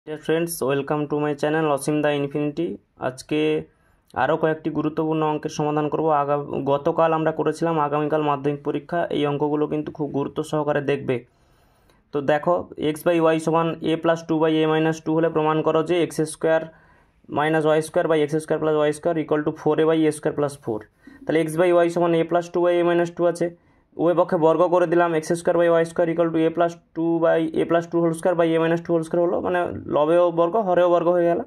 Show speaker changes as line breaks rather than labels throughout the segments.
Deer friends, welcome to my channel Asim da infinity. আজকে আরও কয়েকটি গুরুত্বপূর্ণ অঙ্কের সমাধান করব। গতকাল আমরা করেছিলাম আগামীকাল মাধ্যমিক পরীক্ষা। এই অঙ্কগুলো কিন্তু খুব গুরুত্ব সহকারে দেখবে। তো দেখো, এক্স বাই ওয়াই সমান A plus two by A minus two হলে প্রমাণ করো যে X square minus Y square by X square plus Y square equal to four A by A square plus four. তাহলে এক্স বাই ওয়াই সমান A plus two by A minus two আছে, উভয় পক্ষে বর্গ করে দিলাম। X square by Y square equal to A plus two by A plus two whole square by A minus two whole square হলো, মানে লবেও বর্গ হরেও বর্গ হয়ে গেল।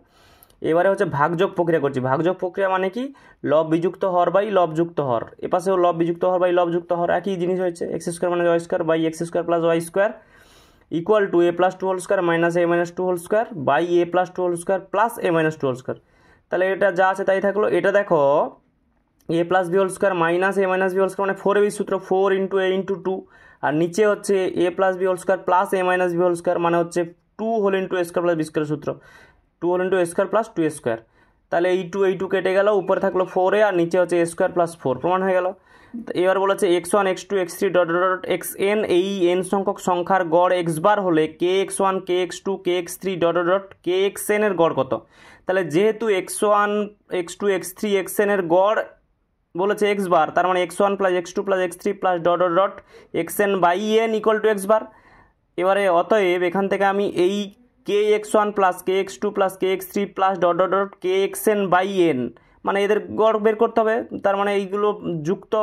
এবারে হচ্ছে ভাগযোগ প্রক্রিয়া করছি। ভাগযোগ প্রক্রিয়া মানে কি, লব বিযুক্ত হর বাই লবযুক্ত হর। এপাশেও লব বিযুক্ত হর বাই লবযুক্ত হর, একই জিনিস হয়েছে। এক্স স্কোয়ার মানে Y square by X square plus Y square equal to A plus two whole square minus A minus two whole square by A plus two whole square plus A minus two whole square. তাহলে এটা যা আছে তাই থাকলো। এটা দেখো, A plus B whole square minus A minus B whole square মানে four A B সূত্র, four into A into two. আর নিচে হচ্ছে A plus B whole square plus A minus B whole square মানে হচ্ছে two whole into A square plus B square সূত্র, two whole into A square plus two A square. তাহলে এই two কেটে গেল, উপরে থাকলো ফোর এ আর নিচে হচ্ছে এ স্কোয়ার প্লাস ফোর, প্রমাণ হয়ে গেল। এবার বলেছে x one x two x three dot dot x n, এই এন সংখ্যক সংখ্যার গড় এক্স বার হলে কে এক্স ওয়ান কে এক্স টু কে এক্স থ্রি ডট ডট কে এক্স এন এর গড় কত। তাহলে যেহেতু x one x two x three x n এর গড় বলেছে এক্স বার, তার মানে x one plus x two plus x three plus dot dot dot x N by N equal to X bar. এবারে অতএব এখান থেকে আমি এই K x one plus K x two plus K x three plus dot dot dot K x N by N, মানে এদের গড় বের করতে হবে। তার মানে এইগুলো যুক্ত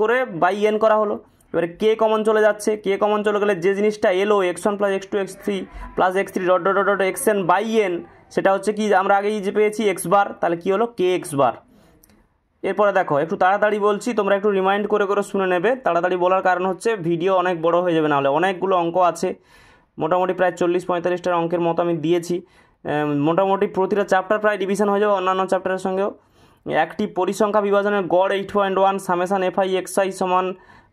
করে বাই এন করা হলো। এবারে কে কমন চলে যাচ্ছে, কে কমন চলে গেলে যে জিনিসটা এলো x one plus x two x three plus x three dot dot dot x N by n, সেটা হচ্ছে কি আমরা আগেই যে পেয়েছি এক্স বার। তাহলে কী হলো, কে এক্স বার। এরপরে দেখো, একটু তাড়াতাড়ি বলছি, তোমরা একটু রিমাইন্ড করে করে শুনে নেবে। তাড়াতাড়ি বলার কারণ হচ্ছে ভিডিও অনেক বড় হয়ে যাবে, নাহলে অনেকগুলো অঙ্ক আছে, মোটামুটি প্রায় 40-45টার অঙ্কের মতো আমি দিয়েছি। মোটামুটি প্রতিটা চ্যাপ্টার প্রায় ডিভিশন হয়ে যাবে অন্যান্য চ্যাপ্টারের সঙ্গেও। একটি পরিসংখ্যা বিভাজনের গড় 8.1 summation f i x I সমান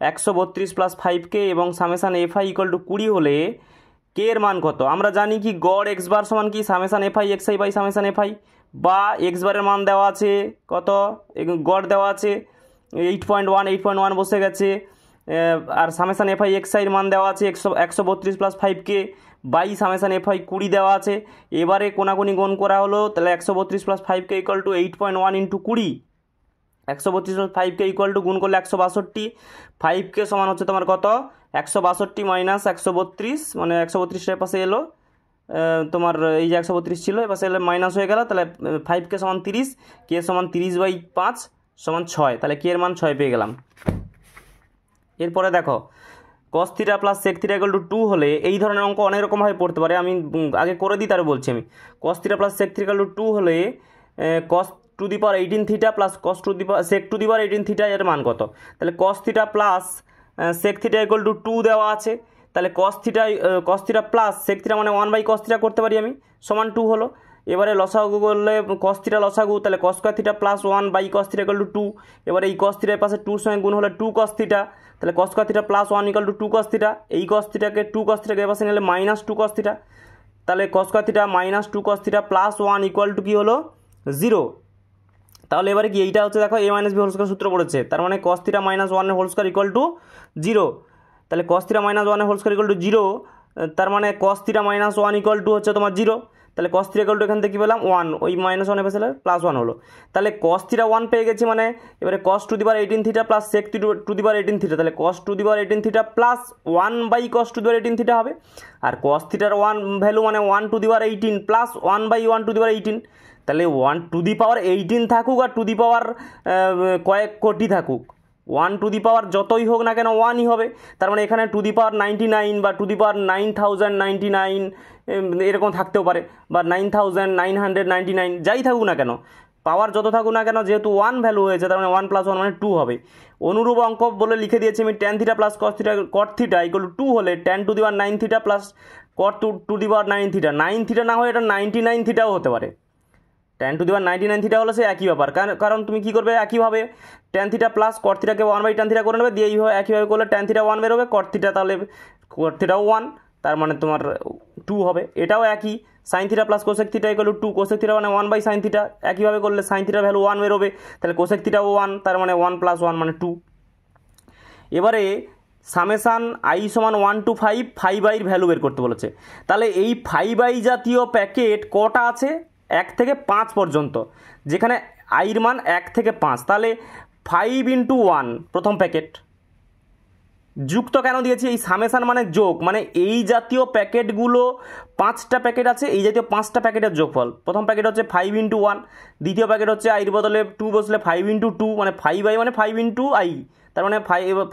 132 প্লাস 5K এবং summation f I equal to 20 হলে কে এর মান কত। আমরা জানি কি গড় এক্স বার সমান কি summation f i x i by summation f i, বা এক্স বারের মান দেওয়া আছে কত, গড় দেওয়া আছে 8.1 বসে গেছে, আর সামেশান এফ আই এক্স আইয়ের মান দেওয়া আছে 132 plus 5K by summation f i 20 দেওয়া আছে। এবারে কোনাকুনি গুণ করা হলো, তাহলে 132 plus 5K equal to 8.1 into 20, 132 plus 5K equal to গুণ করলে 162, 5K সমান হচ্ছে তোমার কত 162 মাইনাস 132, মানে 132টার পাশে এলো তোমার এই যে 132 ছিল, এবার এলে মাইনাস হয়ে গেল। তাহলে 5K সমান 30, কে সমান 30/5 সমান 6, তাহলে কে এর মান 6 পেয়ে গেলাম। এরপরে দেখো, cos theta plus sec theta equal to 2 হলে এই ধরনের অঙ্ক অনেক রকমভাবে পড়তে পারে, আমি আগে করে দিই তারপরে বলছি। আমি cos theta plus sec theta equal to 2 হলে cos to the power 18 theta plus cos to the power sec to the power 18 theta এর মান কত। তাহলে cos theta plus sec theta equal to 2 দেওয়া আছে, তাহলে cos theta plus sec theta মানে 1/cos theta করতে পারি আমি, সমান 2 হলো। এবারে লসাগু করলে কস থিটা লসাগু, তাহলে cos square theta plus 1/cos theta equal to 2। এবারে এই কস থিটার পাশে 2 সঙ্গে গুণ হলে 2 cos থিটা, তাহলে cos square theta plus 1 equal to 2 cos theta. এই কস থিটাকে 2 cos থিটাকে পাশে নিলে মাইনাস 2 cos থিটা, তাহলে cos square theta minus 2 cos theta plus 1 equal to কী হলো 0। তাহলে এবারে কি এইটা হচ্ছে দেখো A minus B whole square সূত্র পড়েছে, তার মানে cos theta minus 1 whole square equal to 0। তাহলে cos theta minus 1 whole square equal to 0, তার মানে cos theta minus 1 equal to হচ্ছে তোমার 0। তাহলে কস থিটা ইকুয়াল টু এখান থেকে কী পেলাম 1, ওই মাইনাস 1 পেছালে প্লাস 1 হলো। তাহলে কস থিটা 1 পেয়ে গেছি, মানে এবারে cos to the power 18 theta plus sec to the power 18 theta, তাহলে cos to the power 18 theta plus 1/cos to the power 18 theta হবে। আর কস থিটার 1 ভ্যালু মানে 1 to the power 18 plus 1/1 to the power 18, তাহলে 1 to the power 18 থাকুক আর two the পাওয়ার কয়েক কোটি থাকুক, 1 টু দি পাওয়ার যতই হোক না কেন 1ই হবে। তার মানে এখানে টু দি পাওয়ার 99 বা টু দি পাওয়ার 9099 এরকম থাকতেও পারে, বা 9999, যাই থাকুক না কেন, পাওয়ার যত থাকুক না কেন, যেহেতু 1 ভ্যালু হয়েছে তার মানে 1 + 1 মানে 2 হবে। অনুরূপ অঙ্ক বলে লিখে দিয়েছি আমি, tan theta plus cos theta cot theta equal to 2 হলে tan to the power 9 theta plus cot to the power 9 theta, 9 theta না হয়ে এটা 99 থিটাও হতে পারে। Tan to the power 99 theta হলে সে একই ব্যাপার, কারণ তুমি কী করবে একইভাবে ট্যান থিটা প্লাস কট থিটাকে 1/tan থিটা করে নেবে, দিয়ে এইভাবে একইভাবে করলে ট্যান থিটা 1 বেরোবে, কট থিটা তাহলে কট থিটাও 1, তার মানে তোমার 2 হবে। এটাও একই, sine theta plus cosec theta equal to 2, cosec theta মানে 1/sin থিটা, একইভাবে করলে সাইন থিটার ভ্যালু 1 বেরোবে, তাহলে কোসেক থিটাও 1, তার মানে 1 + 1 মানে 2। এবারে সামেশান আই সমান 1 to 5, 5i ভ্যালু বের করতে বলেছে। তাহলে এই 5i জাতীয় প্যাকেট কটা আছে? 1 থেকে 5 পর্যন্ত, যেখানে আইর মান 1 থেকে 5। তাহলে 5 into 1 প্রথম প্যাকেট, যুক্ত কেন দিয়েছি? এই সামেশান মানে যোগ, মানে এই জাতীয় প্যাকেটগুলো 5টা প্যাকেট আছে, এই জাতীয় 5টা প্যাকেটের যোগফল। প্রথম প্যাকেট হচ্ছে 5 into 1, দ্বিতীয় প্যাকেট হচ্ছে আইর বদলে 2 বসলে 5 into 2, মানে 5i মানে 5 into i, তার মানে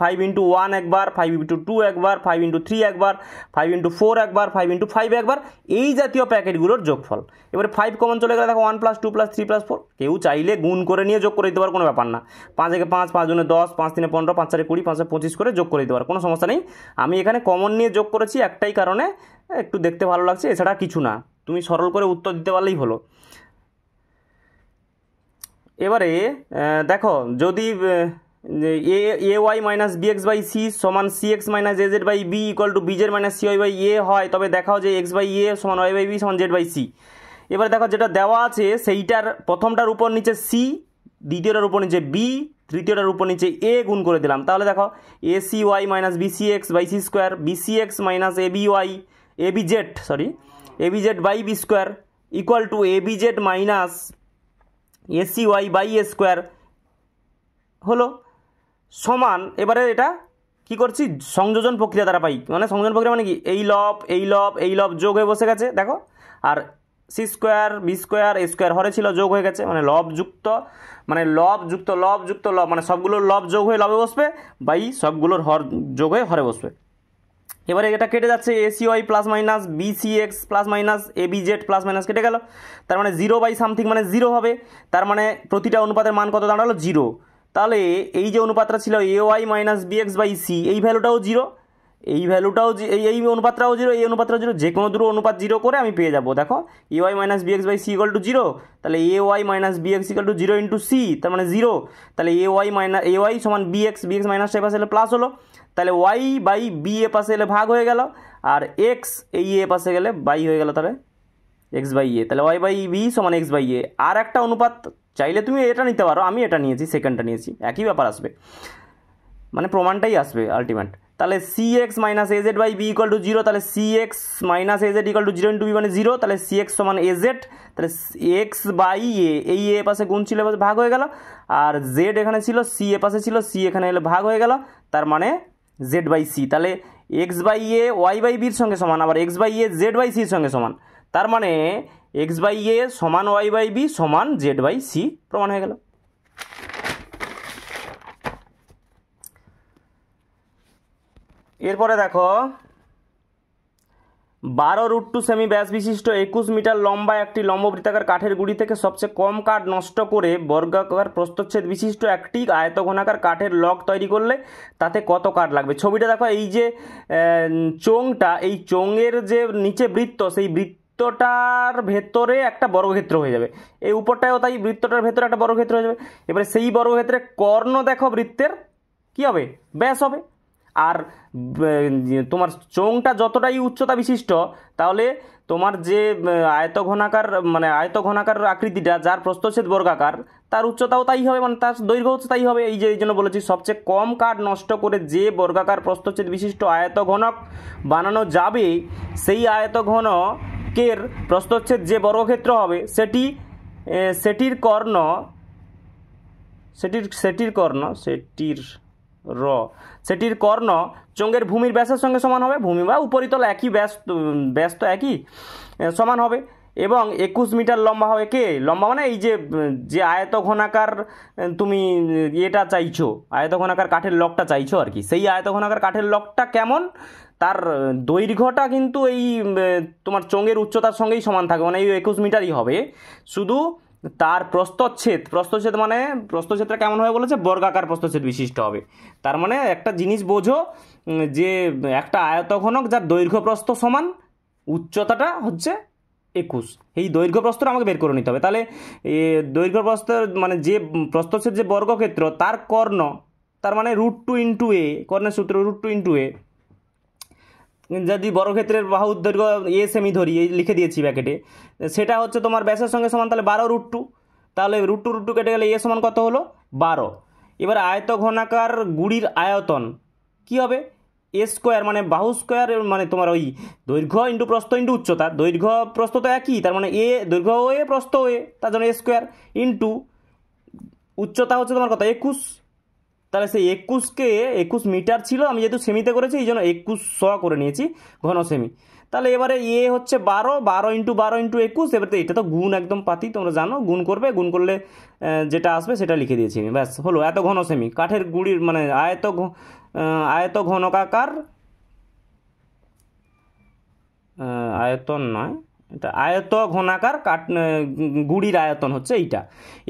5 into 1 একবার, 5 into 2 একবার, 5 into 3 একবার, 5 into 4 একবার, 5 into 5 একবার, এই জাতীয় প্যাকেটগুলোর যোগফল। এবারে 5 কমন চলে গেলে দেখো 1 + 2 + 3 + 4, কেউ চাইলে গুণ করে নিয়ে যোগ করে দিতে পারে, কোনো ব্যাপার না। 5 একে 5, 5 দুনে 10, 5 তিনে 15, 5 চারে 20, 5 25 করে যোগ করে দিতে পারে, কোনো সমস্যা নেই। আমি এখানে কমন নিয়ে যোগ করেছি একটাই কারণে, একটু দেখতে ভালো লাগছে, এছাড়া কিছু না। তুমি সরল করে উত্তর দিতে পারলেই হলো। এবারে দেখো, যদি ay minus bx by c সমান cx minus az by b equal to bz minus cy by a হয়, তবে দেখাও যে x by a সমান y by b সমান z by c। এবারে দেখো যেটা দেওয়া আছে সেইটার প্রথমটার উপর নিচে c, দ্বিতীয়টার উপর নিচে b, তৃতীয়টার উপর নিচে a গুণ করে দিলাম। তাহলে দেখো acy minus bcx by c square, bcx minus abz by b square equal two abz minus acy by a square হলো সমান। এবারে এটা কি করছি? সংযোজন প্রক্রিয়া দ্বারা পাই, মানে সংযোজন প্রক্রিয়া মানে কি? এই লব যোগ হয়ে বসে গেছে দেখো, আর সি স্কোয়ার বি স্কোয়ার এ স্কোয়ার হরে ছিল যোগ হয়ে গেছে, মানে লব যুক্ত লব, মানে সবগুলোর লব যোগ হয়ে লবে বসবে, বাই সবগুলোর হর যোগ হয়ে হরে বসবে। এবারে এটা কেটে যাচ্ছে, A C Y plus minus B C X plus minus A B Z plus minus কেটে গেল, তার মানে 0 বাই সামথিং মানে 0 হবে, তার মানে প্রতিটা অনুপাতের মান কত দাঁড়ালো? 0। তাহলে এই যে অনুপাতটা ছিল ay minus b x by c, এই ভ্যালুটাও 0, এই ভ্যালুটাও এই অনুপাতটাও 0, এই অনুপাতটাও 0, যে কোনো দুটো অনুপাত 0 করে আমি পেয়ে যাবো। দেখো ay minus b x by c equal to 0, তাহলে ay minus b x equal to 0 into c, তার মানে 0, তাহলে ay সমান বিএক্স মাইনাস এ পাশে এলে প্লাস হলো, তাহলে y বাই বি এ পাশে এলে ভাগ হয়ে গেল, আর এক্স এই এ পাশে গেলে বাই হয়ে গেল, তাহলে এক্স বাই এ, তাহলে ওয়াই বাই বি সমান এক্স বাই এ। আর একটা অনুপাত চাইলে তুমি এটা নিতে পারো, আমি এটা নিয়েছি, সেকেন্ডটা নিয়েছি, একই ব্যাপার আসবে, মানে প্রমাণটাই আসবে আলটিমেট। তাহলে c x minus a z by b equal to 0, তাহলে c x minus a z equal to 0 into b মানে 0, তাহলে সি এক্স সমান এজেড, তাহলে এক্স বাই এ, এই এ পাশে গুণ ছিল ভাগ হয়ে গেল, আর জেড এখানে ছিল, সি এ পাশে ছিল, সি এখানে এলে ভাগ হয়ে গেল, তার মানে জেড বাই সি। তাহলে x by A Y by বির সঙ্গে সমান, আবার X by A Z by সির সঙ্গে সমান, তার মানে এক্স বাই এ সমান ওয়াই বাই বি সমান জেড বাই সি প্রমাণ হয়ে গেল। এরপরে দেখো 12√2 সেমি ব্যাস বিশিষ্ট 21 মিটার লম্বা একটি লম্ববৃত্তাকার কাঠের গুঁড়ি থেকে সবচেয়ে কম কাঠ নষ্ট করে বর্গাকার প্রস্থচ্ছেদ বিশিষ্ট একটি আয়তঘনাকার কাঠের লগ তৈরি করলে তাতে কত কাঠ লাগবে? ছবিটা দেখো, এই যে চোঙটা, এই চোঙের যে নিচে বৃত্ত, সেই বৃত্তটার ভেতরে একটা বর্গক্ষেত্র হয়ে যাবে, এই উপরটাও তাই, বৃত্তটার ভেতরে একটা বর্গক্ষেত্র হয়ে যাবে। এবারে সেই বর্গক্ষেত্রে কর্ণ দেখো বৃত্তের কি হবে? ব্যাস হবে। আর তোমার চোঙটা যতটাই উচ্চতা বিশিষ্ট, তাহলে তোমার যে আয়তঘনাকার আকৃতিটা, যার প্রস্থচ্ছেদ বর্গাকার, তার উচ্চতাও তাই হবে, মানে তার দৈর্ঘ্য তাই হবে। এই জন্য বলেছি সবচেয়ে কম কাঠ নষ্ট করে যে বর্গাকার প্রস্থচ্ছেদ বিশিষ্ট আয়তঘনক বানানো যাবে, সেই আয়তঘনকের প্রস্থচ্ছেদ যে বর্গক্ষেত্র হবে সেটির কর্ণ চোঙের ভূমির ব্যাসের সঙ্গে সমান হবে, ভূমি বা উপরিতল একই, ব্যাস তো একই, সমান হবে, এবং 21 মিটার লম্বা হবে। লম্বা মানে এই যে আয়তঘনাকার তুমি এটা চাইছো, আয়তঘনাকার কাঠের লগটা চাইছো আর কি, সেই আয়তঘনাকার কাঠের লগটা কেমন, তার দৈর্ঘ্যটা কিন্তু এই তোমার চোঙের উচ্চতার সঙ্গেই সমান থাকবে, মানে এই 21 মিটারই হবে, শুধু তার প্রস্থচ্ছেদ মানে প্রস্থচ্ছেদটা কেমন হবে বলেছে? বর্গাকার প্রস্থচ্ছেদ বিশিষ্ট হবে। তার মানে একটা জিনিস বোঝো, যে একটা আয়তঘনক যার দৈর্ঘ্য প্রস্থ সমান, উচ্চতাটা হচ্ছে 21, এই দৈর্ঘ্য প্রস্থটা আমাকে বের করে নিতে হবে। তাহলে দৈর্ঘ্য প্রস্থের মানে যে প্রস্থচ্ছেদ যে বর্গক্ষেত্র, তার কর্ণ, তার মানে √2 ইন্টু এ, কর্ণের সূত্র √2 ইন্টু এ, যদি বর্গক্ষেত্রের বাহুর দৈর্ঘ্য এ সেমি ধরি, এই লিখে দিয়েছি ব্যাকেটে, সেটা হচ্ছে তোমার ব্যাসের সঙ্গে সমান, তাহলে 12√2, তাহলে √2 কেটে গেলে এ সমান কত হলো? 12। এবার আয়তঘনাকার গুঁড়ির আয়তন কি হবে? এ স্কোয়ার মানে বাহু স্কোয়ার মানে তোমার ওই দৈর্ঘ্য ইন্টু প্রস্থ ইন্টু উচ্চতা, দৈর্ঘ্য প্রস্থ তো একই, তার মানে এ দৈর্ঘ্য ও এ প্রস্থ ও এ, তার জন্য এ স্কোয়ার ইন্টু উচ্চতা হচ্ছে তোমার কত 21, তাহলে সেই 21কে 21 মিটার ছিল, আমি যেহেতু সেমিতে করেছি এই জন্য 2100 করে নিয়েছি ঘন সেমি। তাহলে এবারে এ হচ্ছে 12 ইন্টু 21, এবারে তো এটা তো গুণ একদম পাতি, তোমরা জানো গুণ করবে, গুণ করলে যেটা আসবে সেটা লিখে দিয়েছি আমি, ব্যাস হলো এত ঘন সেমি। কাঠের গুড়ির মানে আয়ত ঘনকাকার, আয়তন নয় এটা আয়ত ঘনাকার গুড়ির আয়তন হচ্ছে এইটা।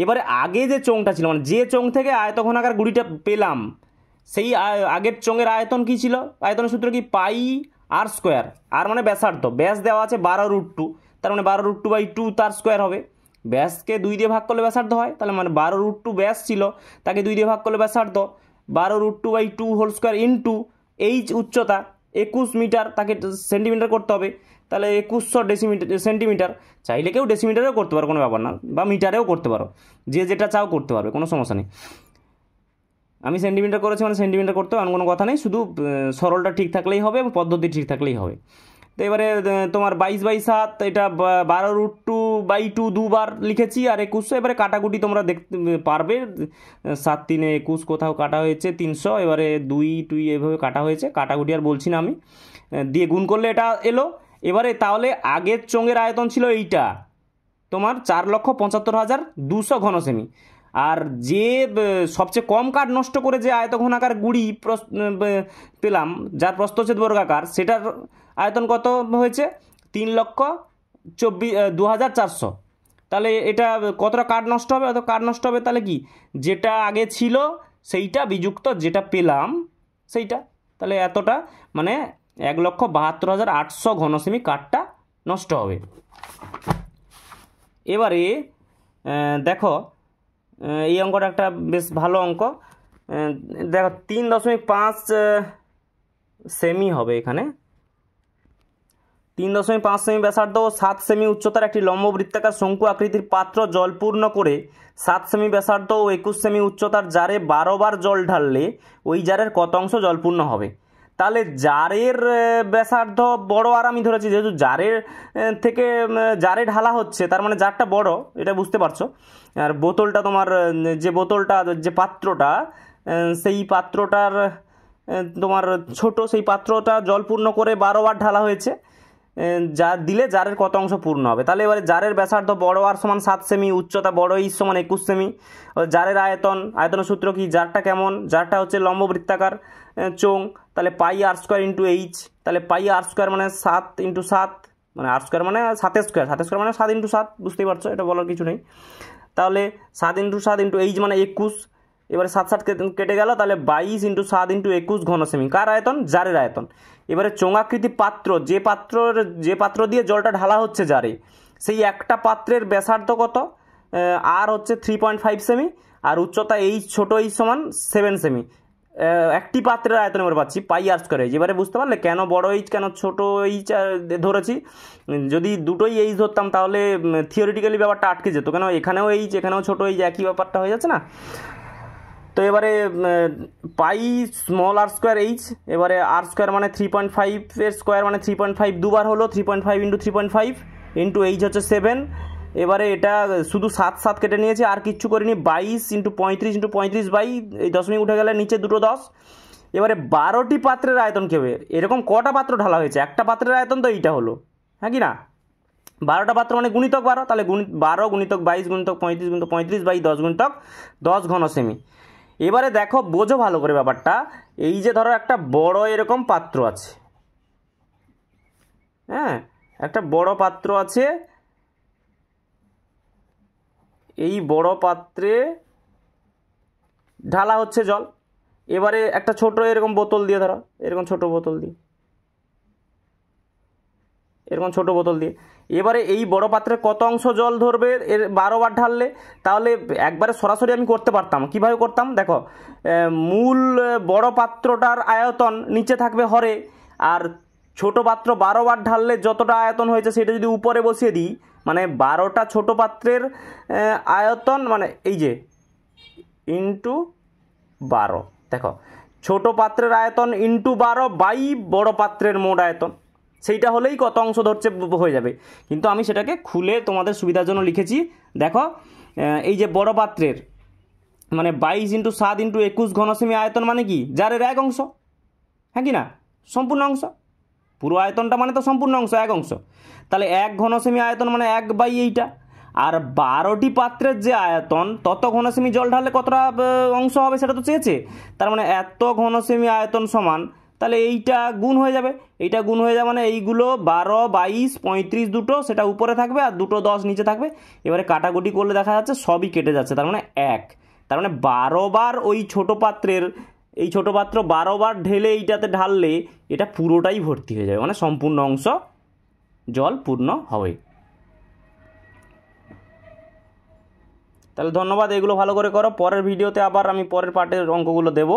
এবারে আগে যে চোঙটা ছিল মানে যে চোঙ থেকে আয়ত ঘনাকার গুড়িটা পেলাম সেই আগের চোঙের আয়তন কি ছিল, আয়তনের সূত্র কি পাই আর স্কোয়ার, আর মানে ব্যাসার্ধ, ব্যাস দেওয়া আছে 12√2, তার মানে 12√2/2 তার স্কোয়ার হবে। ব্যাসকে 2 দিয়ে ভাগ করলে ব্যাসার্ধ হয়, তাহলে মানে 12√2 ব্যাস ছিল, তাকে 2 দিয়ে ভাগ করলে ব্যাসার্ধ, 12√2/2 হোল স্কোয়ার ইন্টু এইচ উচ্চতা 21 মিটার, তাকে সেন্টিমিটার করতে হবে, তাহলে 2100 সেন্টিমিটার। চাইলে কেউ ডেসিমিটারেও করতে পারো, কোনো ব্যাপার না, বা মিটারেও করতে পারো, যে যেটা চাও করতে পারবে, কোনো সমস্যা নেই। আমি সেন্টিমিটার করেছি মানে সেন্টিমিটার করতে হবে এমন কোনো কথা নেই, শুধু সরলটা ঠিক থাকলেই হবে এবং পদ্ধতি ঠিক থাকলেই হবে। তো এবারে তোমার 22/7 এটা 12√2/2 দুবার লিখেছি আর 2100, এবারে কাটাকুটি তোমরা দেখতে পারবে, 7 3 21 কোথাও কাটা হয়েছে 300, এবারে 2 এভাবে কাটা হয়েছে, কাটাকুটি আর বলছি না আমি, দিয়ে গুণ করলে এটা এলো। এবারে তাহলে আগের চোঙের আয়তন ছিল এইটা তোমার 4,75,200 ঘন সেমি, আর যে সবচেয়ে কম কাঠ নষ্ট করে যে আয়ত ঘনাকার গুড়ি পেলাম যার প্রস্থচ্ছেদ বর্গাকার, সেটার আয়তন কত হয়েছে 3,24,2,400। তাহলে এটা কতটা কাঠ নষ্ট হবে, অত কাঠ নষ্ট হবে, তাহলে কি যেটা আগে ছিল সেইটা বিযুক্ত যেটা পেলাম সেইটা, তাহলে এতটা মানে 1,72,800 ঘন সেমি কাঠটা নষ্ট হবে। এবারে দেখো এই অঙ্কটা একটা বেশ ভালো অঙ্ক, দেখো 3.5 সেমি হবে এখানে, 3.5 সেমি ব্যাসার্ধ ও 7 সেমি উচ্চতার একটি লম্ব বৃত্তাকার শঙ্কু আকৃতির পাত্র জলপূর্ণ করে 7 সেমি ব্যাসার্ধ ও 21 সেমি উচ্চতার জারে 12 বার জল ঢাললে ওই জারের কত অংশ জলপূর্ণ হবে। তাহলে জারের ব্যাসার্ধ বড়, আর আমি ধরেছি যেহেতু জারের থেকে জারে ঢালা হচ্ছে তার মানে জারটা বড়, এটা বুঝতে পারছো। আর বোতলটা তোমার যে বোতলটা যে পাত্রটা সেই পাত্রটার তোমার ছোট, সেই পাত্রটা জলপূর্ণ করে 12 বার ঢালা হয়েছে, যা দিলে জারের কত অংশ পূর্ণ হবে। তাহলে এবারে জারের ব্যাসার্ধ বড় আর সমান 7 সেমি, উচ্চতা বড় এই সমান 21 সেমি, জারের আয়তনের সূত্র কি, জারটা কেমন, জারটা হচ্ছে লম্ব বৃত্তাকার চোঙ, তাহলে পাই আর স্কোয়ার ইন্টু এইচ, তাহলে পাই আর স্কোয়ার মানে 7 ইন্টু 7 মানে আর স্কোয়ার মানে 7 স্কোয়ার, 7 স্কোয়ার মানে 7 ইন্টু 7, বুঝতেই পারছো, এটা বলার কিছু নেই। তাহলে 7 ইন্টু 7 ইন্টু এইচ মানে 21, এবারে 7 কেটে গেল, তাহলে 22 ইন্টু 7 ইন্টু 21 ঘন সেমি, কার আয়তন, জারের আয়তন। এবারে চোঙাকৃতি পাত্র, যে পাত্র দিয়ে জলটা ঢালা হচ্ছে জারে, সেই একটা পাত্রের ব্যাসার্ধ কত, আর হচ্ছে 3.5 সেমি, আর উচ্চতা এইচ ছোটো এইচ সমান 7 সেমি। একটি পাত্রের আয়তন এবার পাচ্ছি পাই আর স্কোয়ার এইচ। এবারে বুঝতে পারলে কেন বড় এইচ কেন ছোটো এইচ ধরেছি, যদি দুটোই এইচ ধরতাম তাহলে থিওরিটিক্যালি ব্যাপারটা আটকে যেত, কেন এখানেও এইচ এখানেও ছোটো এইচ একই ব্যাপারটা হয়ে যাচ্ছে না। তো এবারে পাই স্মল আর স্কোয়ার এইচ, এবারে আর স্কোয়ার মানে 3.5 এর স্কোয়ার মানে 3.5 দুবার হলো, 3.5 ইন্টু 3.5 ইন্টু এইচ হচ্ছে 7। এবারে এটা শুধু 7 কেটে নিয়েছি আর কিচ্ছু করিনি, 22 ইন্টু 35 ইন্টু 35 বাই এই দশমিক উঠে গেলে নিচে দুটো 10। এবারে 12টি পাত্রের আয়তন কী হবে, এরকম কটা পাত্র ঢালা হয়েছে, একটা পাত্রের আয়তন তো এইটা হলো, হ্যাঁ কি না, 12টা পাত্র মানে গুণিতক 12, তাহলে 12 গুণিতক 22 গুণিতক 35 গুণিতক 35 বাই 10 গুণিতক 10 ঘন সেমি। এবারে দেখো বোঝো ভালো করে ব্যাপারটা, এই যে ধরো একটা বড় এরকম পাত্র আছে, হ্যাঁ একটা বড় পাত্র আছে, এই বড় পাত্রে ঢালা হচ্ছে জল। এবারে একটা ছোট এরকম বোতল দিয়ে ধরো, এরকম ছোট বোতল দিয়ে, এরকম ছোট বোতল দিয়ে, এবারে এই বড় পাত্রের কত অংশ জল ধরবে এর 12 বার ঢাললে। তাহলে একবারে সরাসরি আমি করতে পারতাম, কিভাবে করতাম দেখো, মূল বড় পাত্রটার আয়তন নিচে থাকবে হরে, আর ছোট পাত্র 12 বার ঢাললে যতটা আয়তন হয়েছে সেটা যদি উপরে বসিয়ে দিই, মানে 12টা ছোট পাত্রের আয়তন মানে এই যে ইন্টু 12, দেখো ছোট পাত্রের আয়তন ইন্টু 12 বাই বড় পাত্রের মোট আয়তন, সেইটা হলেই কত অংশ ধরছে হয়ে যাবে। কিন্তু আমি সেটাকে খুলে তোমাদের সুবিধার জন্য লিখেছি। দেখো এই যে বড় পাত্রের মানে 22 × 7 × 21 ঘনসেমি আয়তন মানে কি, জারের 1 অংশ, হ্যাঁ কি না, সম্পূর্ণ অংশ। পুরো আয়তনটা মানে তো সম্পূর্ণ অংশ, 1 অংশ। তাহলে 1 ঘনসেমি আয়তন মানে 1 বাই এইটা। আর 12টি পাত্রের যে আয়তন, তত ঘনসেমি জল ঢাললে কতটা অংশ হবে সেটা তো চেয়েছে। তার মানে এত ঘনসেমি আয়তন সমান, তাহলে এইটা গুণ হয়ে যাবে, এইটা গুণ হয়ে যাবে মানে এইগুলো 12, 22, 35 দুটো সেটা উপরে থাকবে আর দুটো 10 নিচে থাকবে। এবারে কাটাকুটি করলে দেখা যাচ্ছে সবই কেটে যাচ্ছে, তার মানে 1। তার মানে 12 বার ওই ছোট পাত্রের, এই ছোট পাত্র 12 বার ঢেলে এইটাতে ঢাললে এটা পুরোটাই ভর্তি হয়ে যাবে, মানে সম্পূর্ণ অংশ জল পূর্ণ হবে। তাহলে ধন্যবাদ, এগুলো ভালো করে করো। পরের ভিডিওতে আবার আমি পরের পার্টের অঙ্কগুলো দেবো।